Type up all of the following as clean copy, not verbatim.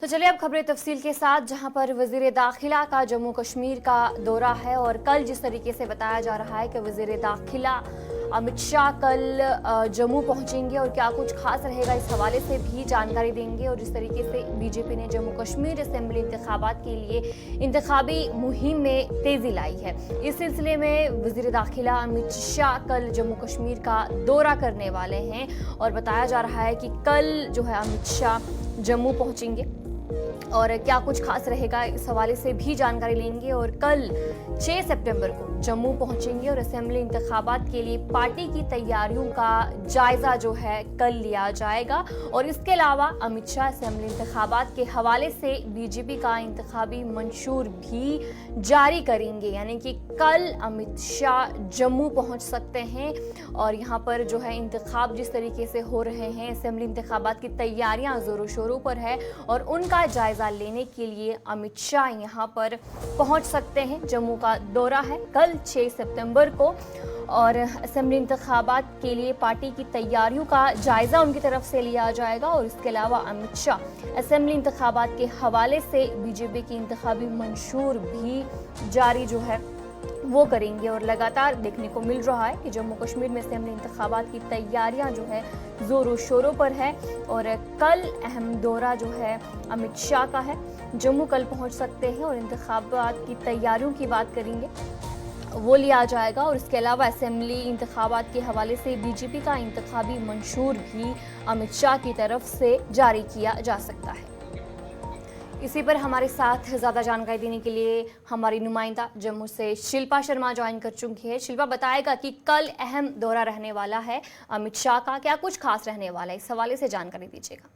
तो चलिए अब खबरें तफसील के साथ, जहां पर वज़ीर दाखिला का जम्मू कश्मीर का दौरा है और कल जिस तरीके से बताया जा रहा है कि वज़ीर दाखिला अमित शाह कल जम्मू पहुंचेंगे और क्या कुछ खास रहेगा इस हवाले से भी जानकारी देंगे। और जिस तरीके से बीजेपी ने जम्मू कश्मीर असेंबली इंतखाबात के लिए इंतखाबी मुहिम में तेजी लाई है, इस सिलसिले में वज़ीर दाखिला अमित शाह कल जम्मू कश्मीर का दौरा करने वाले हैं और बताया जा रहा है कि कल जो है अमित शाह जम्मू पहुंचेंगे और क्या कुछ खास रहेगा इस हवाले से भी जानकारी लेंगे। और कल 6 सितंबर को जम्मू पहुंचेंगे और असेंबली इंतखाबात के लिए पार्टी की तैयारियों का जायजा जो है कल लिया जाएगा। और इसके अलावा अमित शाह असेंबली इंतखाबात के हवाले से बीजेपी का इंतखाबी मंशूर भी जारी करेंगे, यानी कि कल अमित शाह जम्मू पहुंच सकते हैं। और यहाँ पर जो है इंतखाब जिस तरीके से हो रहे हैं, असेंबली इंतखाबात की तैयारियां जोरों शोरों पर है और उनका जायजा लेने के लिए अमित शाह यहां पर पहुंच सकते हैं। जम्मू का दौरा है कल 6 सितंबर को और असेंबली इंतखाबात के लिए पार्टी की तैयारियों का जायजा उनकी तरफ से लिया जाएगा। और इसके अलावा अमित शाह असेंबली इंतखाबात के हवाले से बीजेपी की इंतखाबी मंशूर भी जारी जो है वो करेंगे। और लगातार देखने को मिल रहा है कि जम्मू कश्मीर में असेंबली इंतखाबात की तैयारियां जो है जोरों शोरों पर है और कल अहम दौरा जो है अमित शाह का है। जम्मू कल पहुंच सकते हैं और इंतखाबात की तैयारियों की बात करेंगे वो लिया जाएगा। और इसके अलावा असेंबली इंतखाबात के हवाले से बीजेपी का इंतखाबी मंशूर भी अमित शाह की तरफ से जारी किया जा सकता है। इसी पर हमारे साथ ज़्यादा जानकारी देने के लिए हमारी नुमाइंदा जम्मू से शिल्पा शर्मा ज्वाइन कर चुकी है। शिल्पा बताएगा कि कल अहम दौरा रहने वाला है अमित शाह का, क्या कुछ खास रहने वाला है, इस हवाले से जानकारी दीजिएगा।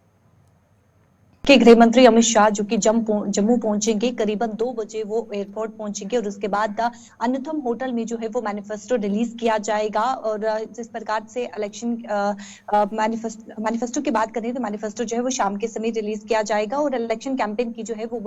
के गृह मंत्री अमित शाह जो कि जम्मू पहुंचेंगे, करीबन 2 बजे वो एयरपोर्ट पहुंचेंगे और उसके बाद अन्नथम होटल में जो है वो मैनिफेस्टो रिलीज किया जाएगा। और जिस प्रकार से इलेक्शन मैनिफेस्टो की बात करें तो मैनिफेस्टो जो है वो शाम के समय रिलीज किया जाएगा और इलेक्शन कैंपेन की जो है वो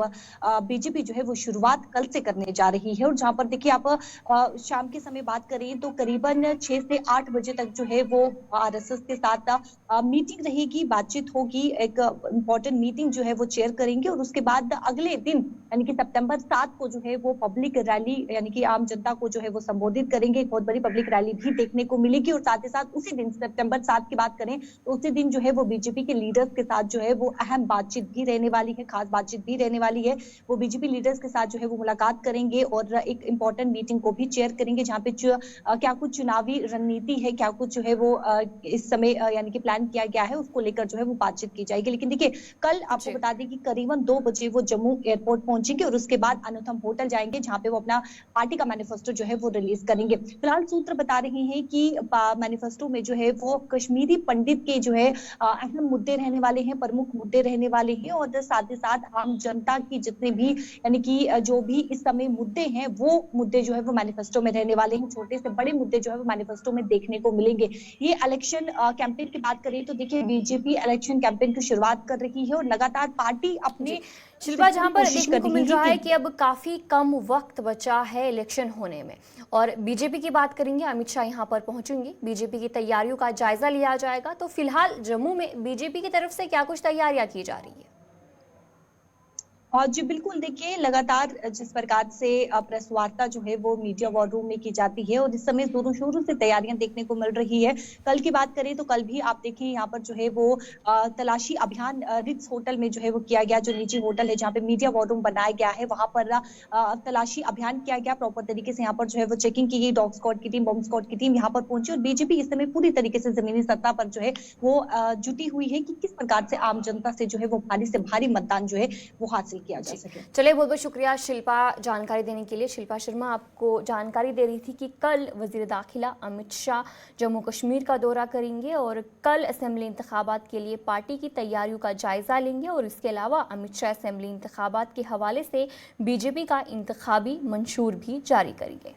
बीजेपी जो है वो शुरुआत कल से करने जा रही है। और जहां पर देखिए आप शाम के समय बात करें तो करीबन 6 से 8 बजे तक जो है वो आरएसएस के साथ मीटिंग रहेगी, बातचीत होगी, एक इंपॉर्टेंट मीटिंग जो है वो चेयर करेंगे। और उसके बाद अगले दिन यानी कि सितंबर 7 को जो है वो पब्लिक रैली यानी कि आम जनता को जो है वो संबोधित करेंगे। एक बहुत बड़ी पब्लिक रैली भी देखने को मिलेगी। और साथ ही साथ उसी दिन सितंबर 7 की बात करें तो उसी दिन जो है वो बीजेपी के लीडर्स के साथ जो है वो अहम बातचीत भी रहने वाली है, खास बातचीत भी रहने वाली है। वो बीजेपी लीडर्स के साथ जो है वो मुलाकात करेंगे और एक इंपॉर्टेंट मीटिंग को भी चेयर करेंगे, जहां पे क्या कुछ चुनावी रणनीति है, क्या कुछ जो है वो इस समय यानी कि प्लान किया गया है, उसको लेकर जो है वो बातचीत की जाएगी। लेकिन देखिए कल आपको बता दें कि करीबन 2 बजे वो जम्मू एयरपोर्ट पहुंचेंगे और उसके बाद अन्नथम होटल जाएंगे, जहां पे वो अपना पार्टी का मैनिफेस्टो जो है वो रिलीज करेंगे। फिलहाल सूत्र बता रहे हैं कि मैनिफेस्टो में जो है वो कश्मीरी पंडित के जो है अहम मुद्दे रहने वाले हैं, प्रमुख मुद्दे रहने वाले हैं। और साथ ही साथ आम जनता की जितने भी यानी कि जो भी इस समय मुद्दे हैं वो मुद्दे जो है वो मैनिफेस्टो में रहने वाले हैं। छोटे से बड़े मुद्दे जो है वो मैनिफेस्टो में देखने को मिलेंगे। ये इलेक्शन कैंपेन की बात करें तो देखिए बीजेपी इलेक्शन कैंपेन की शुरुआत कर रही है और लगातार पार्टी अपने शिल्पा, जहां पर देखने को मिल रहा है कि अब काफी कम वक्त बचा है इलेक्शन होने में और बीजेपी की बात करेंगे, अमित शाह यहां पर पहुंचेंगे, बीजेपी की तैयारियों का जायजा लिया जाएगा। तो फिलहाल जम्मू में बीजेपी की तरफ से क्या कुछ तैयारियां की जा रही है? और जी बिल्कुल, देखिए लगातार जिस प्रकार से प्रेस वार्ता जो है वो मीडिया वॉर रूम में की जाती है और इस समय जोरों शोरों से तैयारियां देखने को मिल रही है। कल की बात करें तो कल भी आप देखिए यहाँ पर जो है वो तलाशी अभियान रिट्स होटल में जो है वो किया गया, जो निजी होटल है जहाँ पे मीडिया वॉर रूम बनाया गया है, वहां पर तलाशी अभियान किया गया प्रॉपर तरीके से। यहाँ पर जो है वो चेकिंग की गई, डॉग स्क्वाड की टीम, बॉम्ब स्क्वाड की टीम यहाँ पर पहुंची और बीजेपी इस समय पूरी तरीके से जमीनी सत्ता पर जो है वो जुटी हुई है कि किस प्रकार से आम जनता से जो है वो भारी से भारी मतदान जो है वो हासिल किया जा सके। चलिए, बहुत बहुत शुक्रिया शिल्पा जानकारी देने के लिए। शिल्पा शर्मा आपको जानकारी दे रही थी कि कल वज़ीर दाखिला अमित शाह जम्मू कश्मीर का दौरा करेंगे और कल असेंबली इंतखाबात के लिए पार्टी की तैयारियों का जायजा लेंगे। और इसके अलावा अमित शाह असेंबली इंतखाबात के हवाले से बीजेपी का इंतखाबी मंशूर भी जारी करेंगे।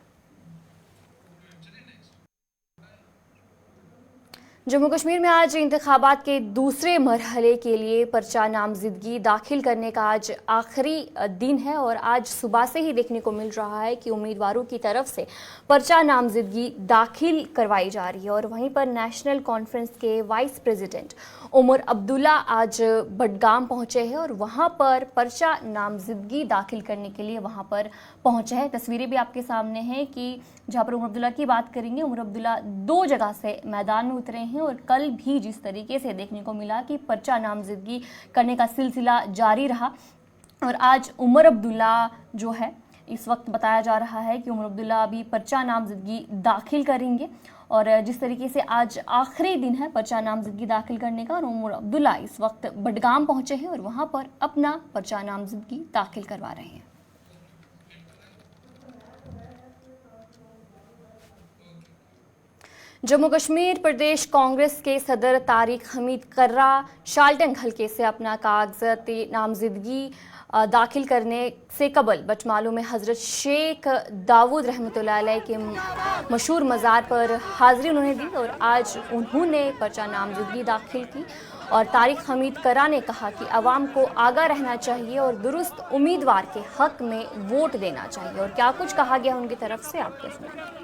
जम्मू कश्मीर में आज इंतखाबात के दूसरे मरहले के लिए पर्चा नामजदगी दाखिल करने का आज आखिरी दिन है और आज सुबह से ही देखने को मिल रहा है कि उम्मीदवारों की तरफ से पर्चा नामजदगी दाखिल करवाई जा रही है। और वहीं पर नेशनल कॉन्फ्रेंस के वाइस प्रेसिडेंट उमर अब्दुल्ला आज बडगाम पहुंचे हैं और वहां पर पर्चा नामजदगी दाखिल करने के लिए वहां पर पहुंचे हैं। तस्वीरें भी आपके सामने हैं कि जहां पर उमर अब्दुल्ला की बात करेंगे, उमर अब्दुल्ला 2 जगह से मैदान में उतरे हैं और कल भी जिस तरीके से देखने को मिला कि पर्चा नामजदगी करने का सिलसिला जारी रहा और आज उमर अब्दुल्ला जो है इस वक्त बताया जा रहा है कि उमर अब्दुल्ला अभी पर्चा नामजदगी दाखिल करेंगे और जिस तरीके से आज आखिरी दिन है पर्चा नामजदगी दाखिल करने का और उमर अब्दुल्ला इस वक्त बडगाम पहुंचे हैं और वहां पर अपना पर्चा नामजदगी दाखिल करवा रहे हैं। जम्मू कश्मीर प्रदेश कांग्रेस के सदर तारिक हमीद कर्रा शाल्टन हल्के से अपना कागजात नामजदगी दाखिल करने से कबल बटमालू में हज़रत शेख दाऊद रहमतुल्लाह अलैह के मशहूर मज़ार पर हाज़िरी उन्होंने दी और आज उन्होंने पर्चा नामजदगी दाखिल की। और तारिक हमीद कर्रा ने कहा कि आवाम को आगाह रहना चाहिए और दुरुस्त उम्मीदवार के हक में वोट देना चाहिए। और क्या कुछ कहा गया उनकी तरफ से आपको सुनाएं।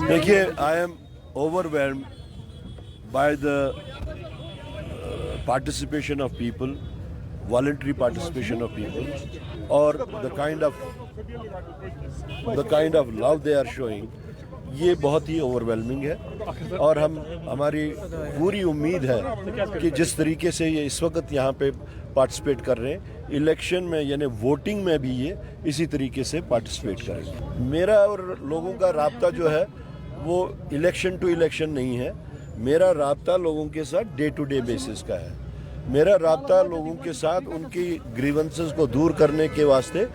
देखिए, I am overwhelmed by the participation of people, voluntary participation of people, or the kind of love they are showing, ये बहुत ही ओवरवेलमिंग है। और हमारी पूरी उम्मीद है कि जिस तरीके से ये इस वक्त यहाँ पे पार्टिसिपेट कर रहे हैं इलेक्शन में, यानी वोटिंग में भी ये इसी तरीके से पार्टिसिपेट करेंगे। मेरा और लोगों का राब्ता जो है वो इलेक्शन टू इलेक्शन नहीं है, मेरा राब्ता लोगों के साथ डे टू डे बेसिस का है। मेरा राब्ता लोगों के साथ उनकी ग्रीवेंसेस को दूर करने के वास्ते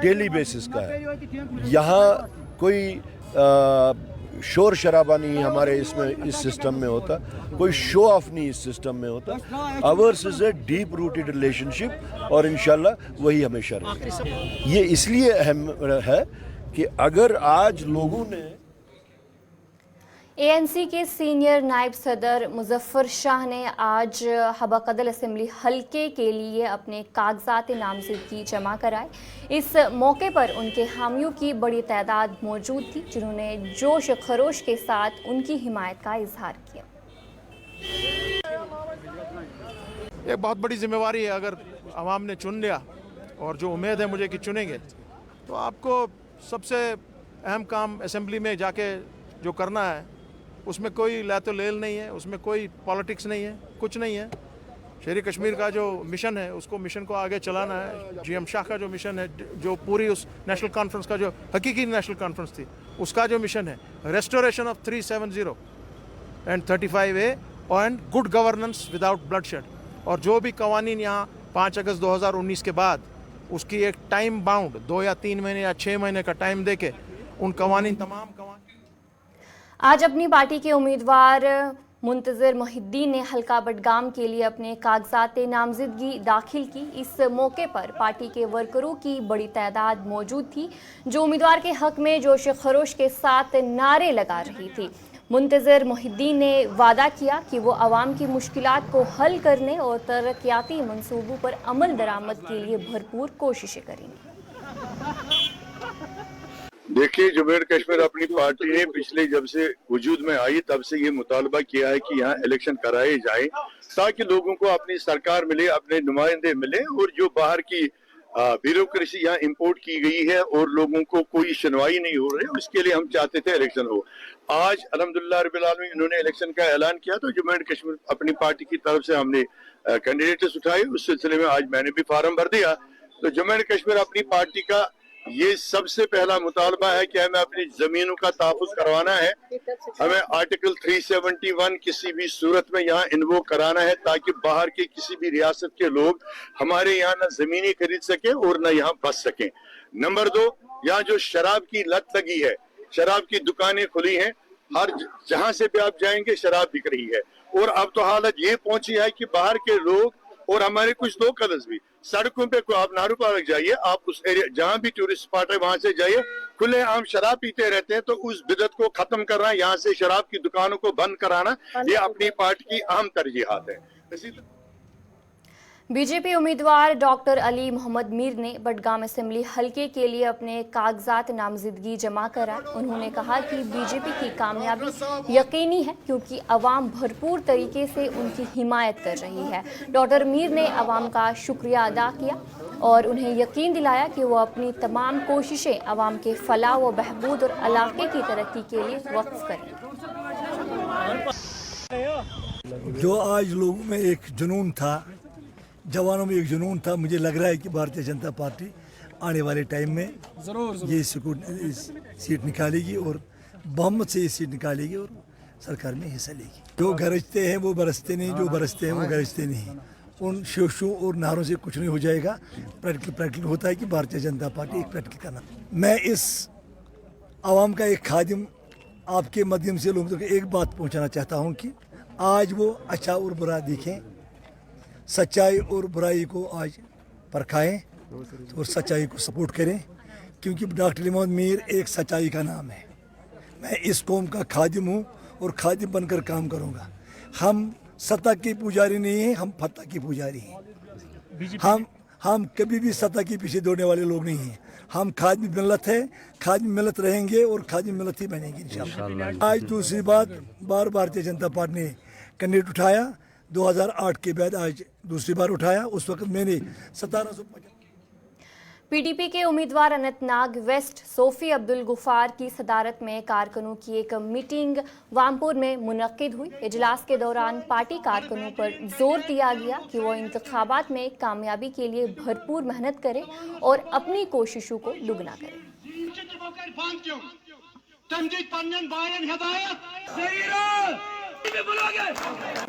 डेली बेसिस का है। यहाँ कोई शोर शराबा नहीं हमारे इस सिस्टम में होता, कोई शो ऑफ नहीं इस सिस्टम में होता। Ours is a deep rooted relationship और इंशाल्लाह वही हमेशा रहेगा। ये इसलिए अहम है कि अगर आज लोगों ने एएनसी के सीनियर नायब सदर मुजफ्फर शाह ने आज हबा कदल असेंबली हलके के लिए अपने कागजात नामजदगी जमा कराए। इस मौके पर उनके हामियों की बड़ी तादाद मौजूद थी जिन्होंने जोश खरोश के साथ उनकी हिमायत का इजहार किया। एक बहुत बड़ी जिम्मेवारी है, अगर आवाम ने चुन लिया और जो उम्मीद है मुझे कि चुनेंगे तो आपको सबसे अहम काम असेंबली में जाके जो करना है उसमें कोई लातो लेल नहीं है, उसमें कोई पॉलिटिक्स नहीं है, कुछ नहीं है। शेरी कश्मीर का जो मिशन है उसको मिशन को आगे चलाना है। जीएम शाह का जो मिशन है, जो पूरी उस नेशनल कॉन्फ्रेंस का जो हकीकी नेशनल कॉन्फ्रेंस थी उसका जो मिशन है, restoration of 370 and 35A and good governance without bloodshed. और जो भी कवानीन यहाँ 5 अगस्त 2019 के बाद उसकी एक टाइम बाउंड 2 या 3 महीने या 6 महीने का टाइम देके उन कवानीन तमाम आज अपनी पार्टी के उम्मीदवार मुंतज़िर मोहिद्दीन ने हल्का बडगाम के लिए अपने कागजात नामजदगी दाखिल की। इस मौके पर पार्टी के वर्करों की बड़ी तादाद मौजूद थी जो उम्मीदवार के हक में जोश खरोश के साथ नारे लगा रही थी। मुंतज़िर मोहिद्दीन ने वादा किया कि वो आवाम की मुश्किलात को हल करने और तरक्याती मंसूबों पर अमल दरामद के लिए भरपूर कोशिशें करेंगे। देखिए, जम्मू एंड कश्मीर अपनी पार्टी ने पिछले जब से वजूद में आई तब से ये मुतालबा किया है कि यहाँ इलेक्शन कराए जाए ताकि लोगों को अपनी सरकार मिले, अपने नुमाइंदे मिले और जो बाहर की ब्यूरोक्रेसी यहाँ इंपोर्ट की गई है और लोगों को कोई सुनवाई नहीं हो रही, उसके लिए हम चाहते थे इलेक्शन हो। आज अल्हम्दुलिल्लाह रब्बिल आलमीन इन्होंने इलेक्शन का ऐलान किया तो जम्मू एंड कश्मीर अपनी पार्टी की तरफ से हमने कैंडिडेट्स उठाए। उस सिलसिले में आज मैंने भी फार्म भर दिया। तो जम्मू एंड कश्मीर अपनी पार्टी का ये सबसे पहला मुतालबा है कि हमें अपनी जमीनों का तहफ़्फ़ुज़ करवाना है। हमें आर्टिकल 371 किसी भी सूरत में यहाँ इन्वोक कराना है ताकि बाहर के किसी भी रियासत के लोग हमारे यहाँ न जमीनें खरीद सके और न यहाँ बस सकें। नंबर 2, यहाँ जो शराब की लत लगी है, शराब की दुकानें खुली हैं, हर जहाँ से भी आप जाएंगे शराब बिक रही है। और अब तो हालत ये पहुंची है कि बाहर के लोग और हमारे कुछ लोकल्स भी सड़कों पे, आप नारू पार्क जाइए, आप उस एरिया जहाँ भी टूरिस्ट स्पॉट है वहां से जाइए, खुलेआम शराब पीते रहते हैं, तो उस बिदत को खत्म करना, यहाँ से शराब की दुकानों को बंद कराना, ये अपनी पार्टी की अहम तरजीहात है। बीजेपी उम्मीदवार डॉक्टर अली मोहम्मद मीर ने बडगाम असेंबली हलके के लिए अपने कागजात नामजदगी जमा कराए। उन्होंने कहा कि बीजेपी की कामयाबी यकीनी है क्योंकि अवाम भरपूर तरीके से उनकी हिमायत कर रही है। डॉक्टर मीर ने अवाम का शुक्रिया अदा किया और उन्हें यकीन दिलाया कि वो अपनी तमाम कोशिशें अवाम के फलाह व बहबूद और इलाके की तरक्की के लिए वक्फ करेंगे। जो आज लोगों में एक जुनून था, जवानों में एक जुनून था, मुझे लग रहा है कि भारतीय जनता पार्टी आने वाले टाइम में ये सीट निकालेगी और बहुमत से ये सीट निकालेगी और सरकार में हिस्सा लेगी। जो गरजते हैं वो बरसते नहीं, जो बरसते हैं वो गरजते नहीं। उन शोशों और नारों से कुछ नहीं हो जाएगा। प्रैक्टिकल होता है कि भारतीय जनता पार्टी एक प्रैक्टिकल करना। मैं इस आवाम का एक खादिम आपके माध्यम से लोगों तक एक बात पहुंचाना चाहता हूं कि आज वो अच्छा और बुरा देखें, सच्चाई और बुराई को आज परखाएं और सच्चाई को सपोर्ट करें, क्योंकि डॉक्टर अली मोहम्मद मीर एक सच्चाई का नाम है। मैं इस कौम का खादिम हूँ और खादिम बनकर काम करूँगा। हम सत्ता के पुजारी नहीं हैं, हम फत्ता के पुजारी हैं। हम कभी भी सत्ता के पीछे दौड़ने वाले लोग नहीं हैं। हम खादिम मिल्लत है, खादिम मिल्लत रहेंगे और खादिम मिल्लत ही बनेंगे इंशाअल्लाह। आज दूसरी बार भारतीय जनता पार्टी ने कैंडिडेट उठाया। 2008 के बाद आज दूसरी बार उठाया। उस वक्त मैंने 1750। पीडीपी के उम्मीदवार अनंतनाग वेस्ट सोफी अब्दुल गुफार की सदारत में कारकुनों की एक मीटिंग वामपुर में मुनक्किद हुई। इजलास के दौरान पार्टी कारकुनों पर जोर दिया गया कि वो इंतखाबात में कामयाबी के लिए भरपूर मेहनत करें और अपनी कोशिशों को दुगना करें।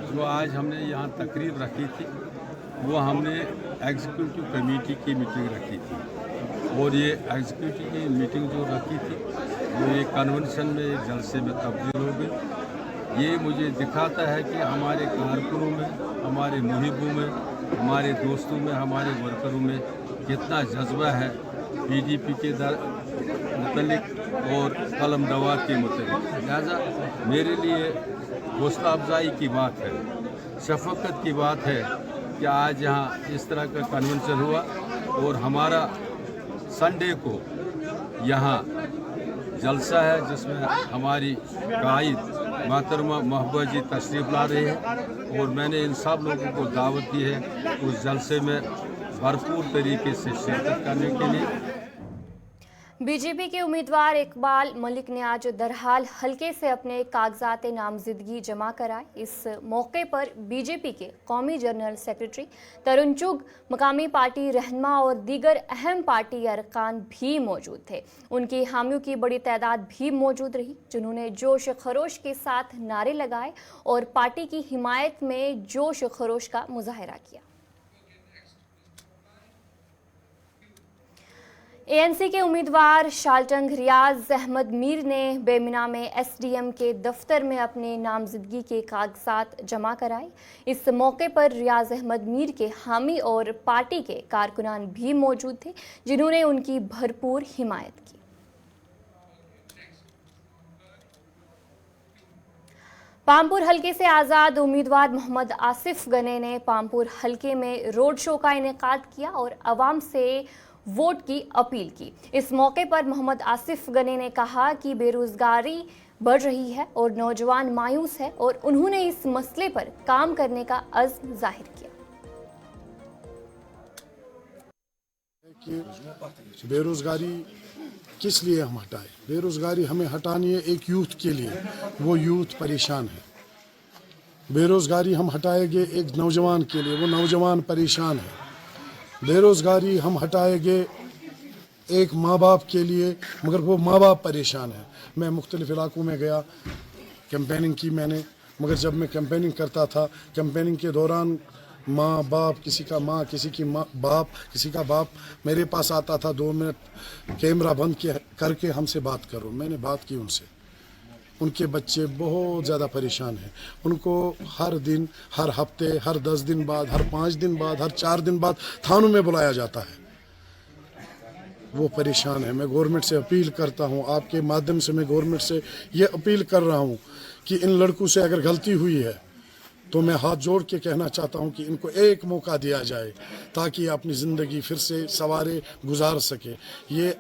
जो आज हमने यहाँ तकरीर रखी थी वो हमने एग्जीक्यूटिव कमेटी की मीटिंग रखी थी और ये एग्जीक्यूटिव की मीटिंग जो रखी थी वो एक कन्वेंशन में, एक जलसे में तब्दील हो गई। ये मुझे दिखाता है कि हमारे कारकुनों में, हमारे मुहिबों में, हमारे दोस्तों में, हमारे वर्करों में कितना जज्बा है पीडीपी के मुतल्लिक और कलम दवात के मुतल्लिक। लिहाजा मेरे लिए हौसला अफजाई की बात है, शफकत की बात है कि आज यहाँ इस तरह का कन्वेंशन हुआ और हमारा संडे को यहाँ जलसा है जिसमें हमारी कायद मोहतरमा महबूबा जी तशरीफ़ ला रहे हैं और मैंने इन सब लोगों को दावत दी है उस जलसे में भरपूर तरीके से शिरकत करने के लिए। बीजेपी के उम्मीदवार इकबाल मलिक ने आज दरहाल हलके से अपने कागजात नामजदगी जमा कराए। इस मौके पर बीजेपी के कौमी जनरल सेक्रेटरी तरुण चुग, मकामी पार्टी रहनुमा और दीगर अहम पार्टी अरकान भी मौजूद थे। उनकी हामियों की बड़ी तादाद भी मौजूद रही जिन्होंने जोश खरोश के साथ नारे लगाए और पार्टी की हिमायत में जोश खरोश का मुजाहरा किया। एएनसी के उम्मीदवार शालटंग रियाज अहमद मीर ने बेमिना में एसडीएम के दफ्तर में अपने नामजदगी के कागजात जमा कराए। इस मौके पर रियाज अहमद मीर के हामी और पार्टी के कारकुनान भी मौजूद थे जिन्होंने उनकी भरपूर हिमायत की। पामपुर हलके से आज़ाद उम्मीदवार मोहम्मद आसिफ गने ने पामपुर हलके में रोड शो का इनेकाद किया और आवाम से वोट की अपील की। इस मौके पर मोहम्मद आसिफ गने ने कहा कि बेरोजगारी बढ़ रही है और नौजवान मायूस है और उन्होंने इस मसले पर काम करने का अज़्म जाहिर किया। कि बेरोजगारी किस लिए हम हटाएं? बेरोजगारी हमें हटानी है एक यूथ के लिए, वो यूथ परेशान है। बेरोजगारी हम हटाएंगे एक नौजवान के लिए, वो नौजवान परेशान है। बेरोजगारी हम हटाएंगे एक माँ बाप के लिए, मगर वो माँ बाप परेशान है। मैं मुख्तलिफ इलाकों में गया, कैंपेनिंग की मैंने, मगर जब मैं कैंपेनिंग करता था, कैंपेनिंग के दौरान माँ बाप, किसी का माँ, किसी की माँ बाप, किसी का बाप मेरे पास आता था, 2 मिनट कैमरा बंद करके हमसे बात करो। मैंने बात की उनसे। उनके बच्चे बहुत ज़्यादा परेशान हैं। उनको हर दिन, हर हफ्ते, हर 10 दिन बाद, हर 5 दिन बाद, हर 4 दिन बाद थानों में बुलाया जाता है। वो परेशान है। मैं गवर्नमेंट से अपील करता हूँ, आपके माध्यम से मैं गवर्नमेंट से ये अपील कर रहा हूँ कि इन लड़कों से अगर गलती हुई है तो मैं हाथ जोड़ के कहना चाहता हूँ कि इनको एक मौका दिया जाए ताकि अपनी ज़िंदगी फिर से सवारे गुजार सके। ये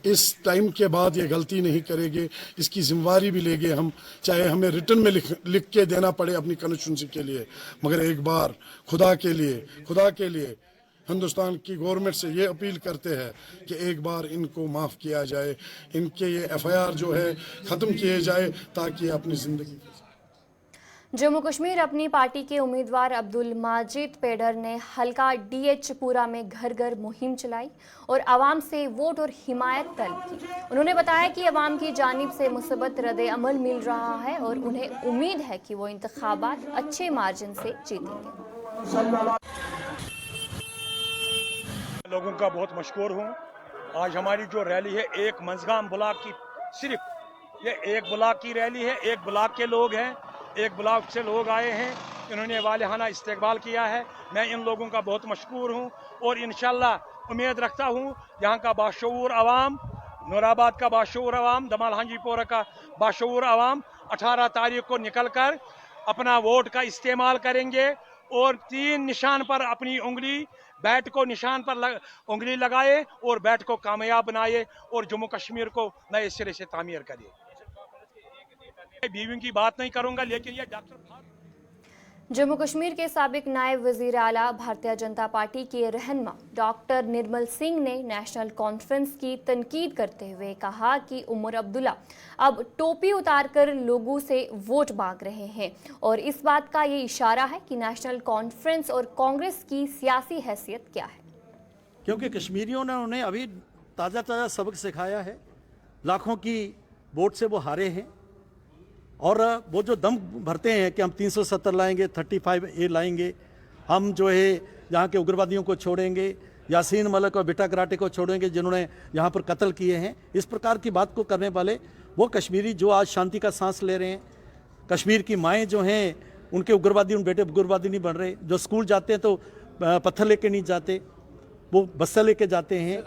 इस टाइम के बाद ये गलती नहीं करेंगे, इसकी जिम्मेवारी भी लेंगे हम, चाहे हमें रिटर्न में लिख के देना पड़े अपनी कॉन्स्टिट्यूंसी के लिए, मगर एक बार खुदा के लिए हिंदुस्तान की गवर्नमेंट से ये अपील करते हैं कि एक बार इनको माफ़ किया जाए, इनके ये FIR जो है ख़त्म किए जाए ताकि अपनी ज़िंदगी। जम्मू कश्मीर अपनी पार्टी के उम्मीदवार अब्दुल माजिद पेडर ने हल्का DH पूरा में घर घर मुहिम चलाई और आवाम से वोट और हिमायत तलब की। उन्होंने बताया कि आवाम की जानिब से मुसब्बत रद्द अमल मिल रहा है और उन्हें उम्मीद है कि वो इंतखाबात अच्छे मार्जिन से जीतेंगे। लोगों का बहुत मशकूर हूँ। आज हमारी जो रैली है एक मंजगाम ब्लॉक की, सिर्फ ये एक ब्लॉक की रैली है, एक ब्लॉक के लोग हैं, एक ब्लॉक से लोग आए हैं, इन्होंने वालिहाना इस्तकबाल किया है। मैं इन लोगों का बहुत मशकूर हूँ और इंशाल्लाह उम्मीद रखता हूँ यहाँ का बाशऊर अवाम, नूराबाद का बाशऊर अवाम, दमाल हांजीपोरा का बाशऊर अवाम 18 तारीख को निकल कर अपना वोट का इस्तेमाल करेंगे और 3 निशान पर अपनी उंगली, बैट को निशान पर उंगली लगाए और बैट को कामयाब बनाए और जम्मू कश्मीर को नए सिरे से तामीर करिए। बीवियों की बात नहीं करूंगा, लेकिन ये डॉक्टर जम्मू कश्मीर के साबिक नायब वजीर आला भारतीय जनता पार्टी के रहनुमा डॉक्टर निर्मल सिंह ने नेशनल कॉन्फ्रेंस की तनकीद करते हुए कहा कि उमर अब्दुल्ला अब टोपी उतारकर लोगों से वोट मांग रहे हैं और इस बात का ये इशारा है कि नेशनल कॉन्फ्रेंस और कांग्रेस की सियासी हैसियत क्या है। क्योंकि कश्मीरियों ने उन्हें अभी ताज़ा सबक सिखाया है, लाखों की वोट से वो हारे हैं और वो जो दम भरते हैं कि हम 370 लाएंगे, 35A लाएंगे, हम जो है यहाँ के उग्रवादियों को छोड़ेंगे, यासीन मलिक और बिटा कराटे को छोड़ेंगे जिन्होंने यहाँ पर कत्ल किए हैं, इस प्रकार की बात को करने वाले वो कश्मीरी जो आज शांति का सांस ले रहे हैं। कश्मीर की माएँ जो हैं उनके उग्रवादी, उन बेटे उग्रवादी नहीं बन रहे, जो स्कूल जाते हैं तो पत्थर लेके नहीं जाते, वो बस्सा लेके जाते हैं,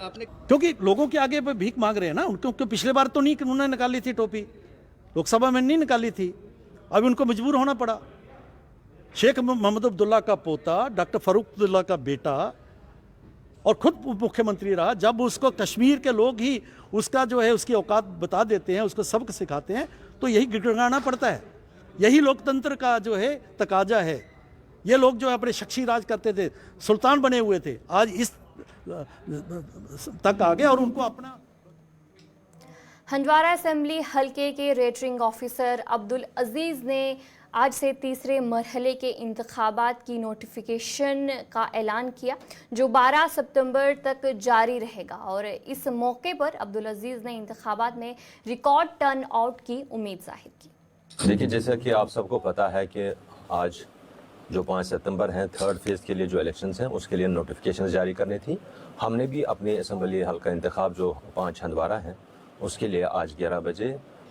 क्योंकि लोगों के आगे भीख मांग रहे हैं ना। उनको पिछले बार तो नहीं उन्होंने निकाली थी टोपी, लोकसभा में नहीं निकाली थी, अभी उनको मजबूर होना पड़ा। शेख मोहम्मद अब्दुल्ला का पोता, डॉक्टर फारूक अब्दुल्ला का बेटा और खुद मुख्यमंत्री रहा, जब उसको कश्मीर के लोग ही उसका जो है उसकी औकात बता देते हैं, उसको सबक सिखाते हैं, तो यही गिड़गिड़ाना पड़ता है। यही लोकतंत्र का जो है तकाजा है। ये लोग जो अपने शख्सी राज करते थे, सुल्तान बने हुए थे, आज इस तक आ गए और उनको अपना। हंदवाड़ा असेंबली हलके के रिटर्निंग ऑफिसर अब्दुल अजीज़ ने आज से तीसरे मरहले के इंतखाबात की नोटिफिकेशन का ऐलान किया जो 12 सितंबर तक जारी रहेगा और इस मौके पर अब्दुल अजीज़ ने इंतखाबात में रिकॉर्ड टर्न आउट की उम्मीद जाहिर की। देखिए, जैसा कि आप सबको पता है कि आज जो 5 सितंबर हैं, 3rd फेज़ के लिए जो इलेक्शंस हैं उसके लिए नोटिफिकेशन जारी करनी थी। हमने भी अपने असेंबली हल्का इंतखाब जो 5 हंदवाड़ा हैं उसके लिए आज 11 बजे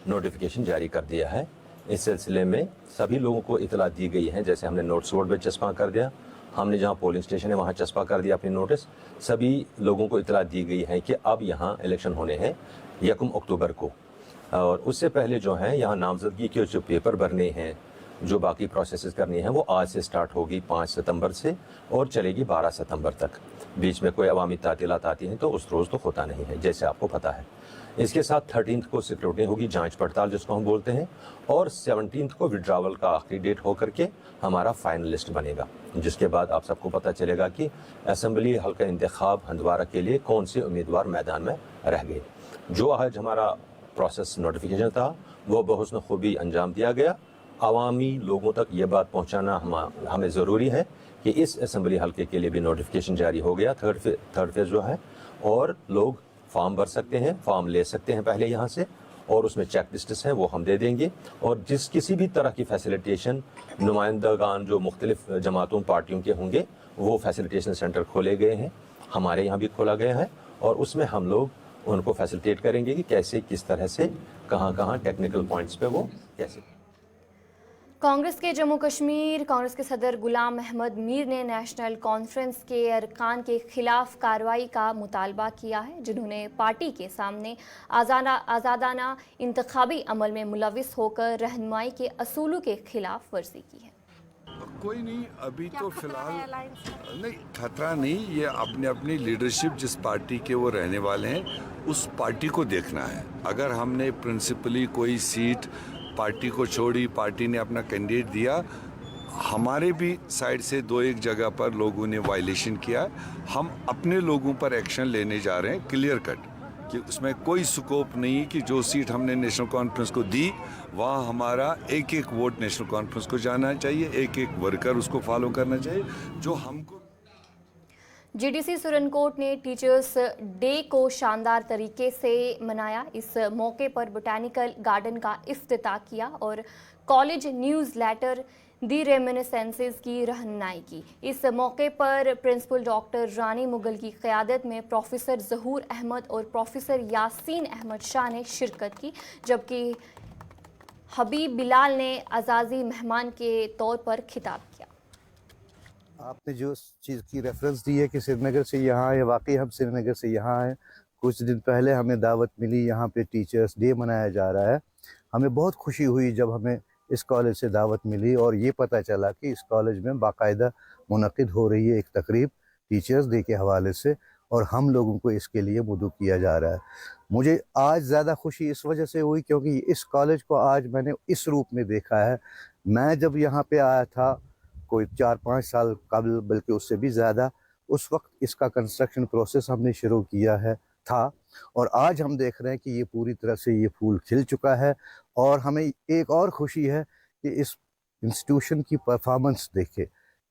नोटिफिकेशन जारी कर दिया है। इस सिलसिले में सभी लोगों को इतला दी गई है, जैसे हमने नोटिस बोर्ड पर चस्पा कर दिया, हमने जहां पोलिंग स्टेशन है वहां चस्पा कर दिया अपनी नोटिस। सभी लोगों को इतला दी गई है कि अब यहां इलेक्शन होने हैं 1 अक्टूबर को, और उससे पहले जो है यहाँ नामजदगी के जो पेपर भरने हैं, जो बाकी प्रोसेस करनी है, वो आज से स्टार्ट होगी 5 सितंबर से और चलेगी 12 सितंबर तक। बीच में कोई अवामी तातीलात आती हैं तो उस रोज़ तो होता नहीं है, जैसे आपको पता है। इसके साथ 13 को सिक्योरिटी होगी, जांच पड़ताल जिसको हम बोलते हैं, और 17 को विड्रावल का आखिरी डेट होकर के हमारा फाइनल लिस्ट बनेगा, जिसके बाद आप सबको पता चलेगा कि असेंबली हल्का इंतखाब हंदवाड़ा के लिए कौन से उम्मीदवार मैदान में रह गए। जो आज हमारा प्रोसेस नोटिफिकेशन था वो बहुस्न खूबी अंजाम दिया गया। अवामी लोगों तक ये बात पहुँचाना हमें ज़रूरी है कि इस असेंबली हल्के के लिए भी नोटिफिकेशन जारी हो गया, थर्ड फेज़ जो है, और लोग फॉर्म भर सकते हैं, फॉर्म ले सकते हैं पहले यहाँ से, और उसमें चेक लिस्ट्स हैं वो हम दे देंगे। और जिस किसी भी तरह की फैसिलिटेशन नुमाइंदगान जो मुख्तलिफ जमातों पार्टियों के होंगे, वो फैसिलिटेशन सेंटर खोले गए हैं, हमारे यहाँ भी खोला गया है, और उसमें हम लोग उनको फैसिलिटेट करेंगे कि कैसे किस तरह से कहाँ टेक्निकल पॉइंट्स पे वो कैसे। कांग्रेस के जम्मू कश्मीर कांग्रेस के सदर गुलाम अहमद मीर ने नेशनल कॉन्फ्रेंस के अरकान के खिलाफ कार्रवाई का मुतालबा किया है, जिन्होंने पार्टी के सामने आज़ादाना इंतखाबी अमल में मुलविस होकर रहनुमाई के असूलों के खिलाफ वर्जी की है। कोई नहीं, अभी तो फिलहाल नहीं, खतरा नहीं। ये अपनी अपनी लीडरशिप जिस पार्टी के वो रहने वाले हैं उस पार्टी को देखना है। अगर हमने प्रिंसिपली कोई सीट पार्टी को छोड़ी, पार्टी ने अपना कैंडिडेट दिया, हमारे भी साइड से 2-1 जगह पर लोगों ने वायलेशन किया, हम अपने लोगों पर एक्शन लेने जा रहे हैं क्लियर कट, कि उसमें कोई स्कोप नहीं कि जो सीट हमने नेशनल कॉन्फ्रेंस को दी वहाँ हमारा एक वोट नेशनल कॉन्फ्रेंस को जाना चाहिए, एक वर्कर उसको फॉलो करना चाहिए जो हमको। जीडीसी सुरनकोट ने टीचर्स डे को शानदार तरीके से मनाया। इस मौके पर बोटैनिकल गार्डन का इफ्तिताह किया और कॉलेज न्यूज़ लेटर दी रेमिनिसेंसेस की रहनुमाई की। इस मौके पर प्रिंसिपल डॉक्टर रानी मुगल की क़यादत में प्रोफेसर ज़हूर अहमद और प्रोफेसर यासीन अहमद शाह ने शिरकत की, जबकि हबीब बिलाल ने अज़ाज़ी मेहमान के तौर पर खिताब किया। आपने जो चीज़ की रेफरेंस दी है कि श्रीनगर से यहाँ आए, वाकई हम श्रीनगर से यहाँ आए। कुछ दिन पहले हमें दावत मिली, यहाँ पे टीचर्स डे मनाया जा रहा है। हमें बहुत खुशी हुई जब हमें इस कॉलेज से दावत मिली और ये पता चला कि इस कॉलेज में बाकायदा मुनक़िद हो रही है एक तकरीब टीचर्स डे के हवाले से, और हम लोगों को इसके लिए मदऊ किया जा रहा है। मुझे आज ज़्यादा खुशी इस वजह से हुई क्योंकि इस कॉलेज को आज मैंने इस रूप में देखा है। मैं जब यहाँ पे आया था कोई 4-5 साल कबल, बल्कि उससे भी ज़्यादा, उस वक्त इसका कंस्ट्रक्शन प्रोसेस हमने शुरू किया था और आज हम देख रहे हैं कि ये पूरी तरह से ये फूल खिल चुका है। और हमें एक और खुशी है कि इस इंस्टीट्यूशन की परफॉर्मेंस देखे।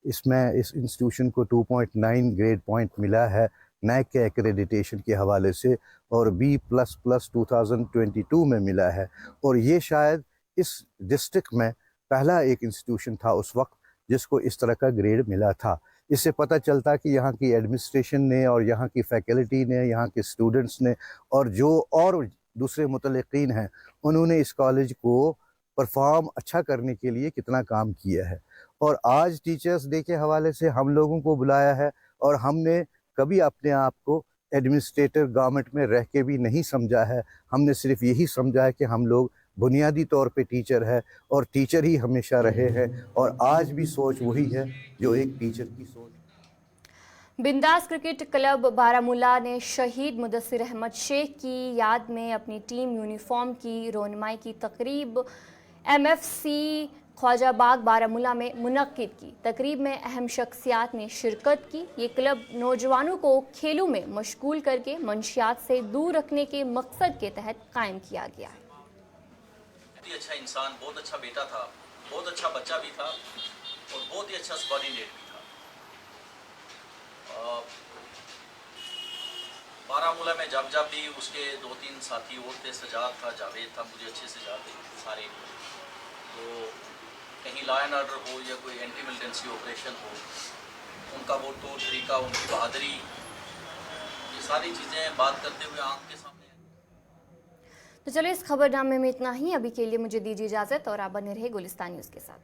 इसमें इस इंस्टीट्यूशन को 2.9 ग्रेड पॉइंट मिला है नैक के एक्रेडिटेशन के हवाले से और B++ 2022 में मिला है, और ये शायद इस डिस्ट्रिक्ट में पहला एक इंस्टीट्यूशन था उस वक्त जिसको इस तरह का ग्रेड मिला था। इससे पता चलता कि यहाँ की एडमिनिस्ट्रेशन ने और यहाँ की फैकल्टी ने, यहाँ के स्टूडेंट्स ने और जो और दूसरे मुतल्लिक़ीन हैं, उन्होंने इस कॉलेज को परफॉर्म अच्छा करने के लिए कितना काम किया है। और आज टीचर्स डे के हवाले से हम लोगों को बुलाया है और हमने कभी अपने आप को एडमिनिस्ट्रेटर गवर्नमेंट में रह के भी नहीं समझा है। हमने सिर्फ यही समझा है कि हम लोग बुनियादी तौर पे टीचर है और टीचर ही हमेशा रहे हैं, और आज भी सोच वही है जो एक टीचर की सोच। बिंदास क्रिकेट क्लब बारामूला ने शहीद मुदस्सिर अहमद शेख की याद में अपनी टीम यूनिफॉर्म की रोनमाई की तकरीब MFC ख्वाजाबाग बारामूला में मुनक्किद की। तकरीब में अहम शख्सियात ने शिरकत की। ये क्लब नौजवानों को खेलों में मशगूल करके मंशियात से दूर रखने के मकसद के तहत कायम किया गया है। बहुत ही अच्छा इंसान, बहुत अच्छा बेटा था, बहुत अच्छा बच्चा भी था और बहुत ही अच्छा सबॉर्डिनेट भी था। बारामूला में जब भी उसके 2-3 साथी और थे, सजाद था, जावेद था, मुझे अच्छे से याद है सारे। तो कहीं लॉ एंड ऑर्डर हो या कोई एंटी मिलिटेंसी ऑपरेशन हो, उनका वो तौर तरीका, उनकी बहादुरी, ये सारी चीज़ें बात करते हुए आंख के सामने। तो चलो इस खबरनामे में इतना ही। अभी के लिए मुझे दीजिए इजाज़त और आप बने रहे गुलिस्तान न्यूज़ के साथ।